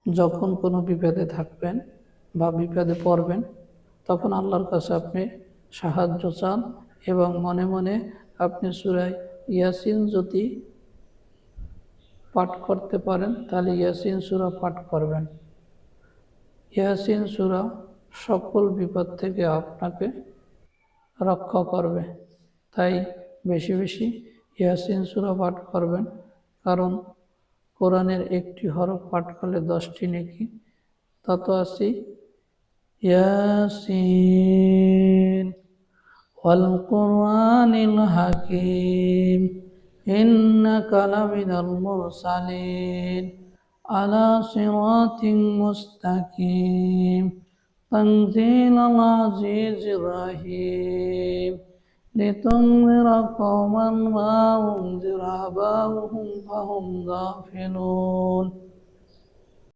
যখন কোনো বিপদে থাকবেন বা বিপদে পড়বেন তখন আল্লাহর কাছে আপনি সাহায্য চান এবং মনে মনে আপনি সূরা ইয়াসিন যদি পাঠ করতে পারেন তাহলে ইয়াসিন সূরা পাঠ করবেন। ইয়াসিন সূরা সকল বিপদ থেকে আপনাকে রক্ষা করবে, তাই বেশি বেশি ইয়াসিন সূরা পাঠ করবেন। কারণ কোরআনের একটি হরফ পাঠ করলে 10টি নেকি, তত আছে ইয়াসিন ওয়াল কুরআনিল হাকিম ইন্নাকা লামিনাল মুরসালিন আলা সিরাতিন মুস্তাকিম তানজিলাল আজিজির রহিম লিতুনযিরা কওমান মা উনযিরা আবাউহুম ফাহুম গাফিলুন।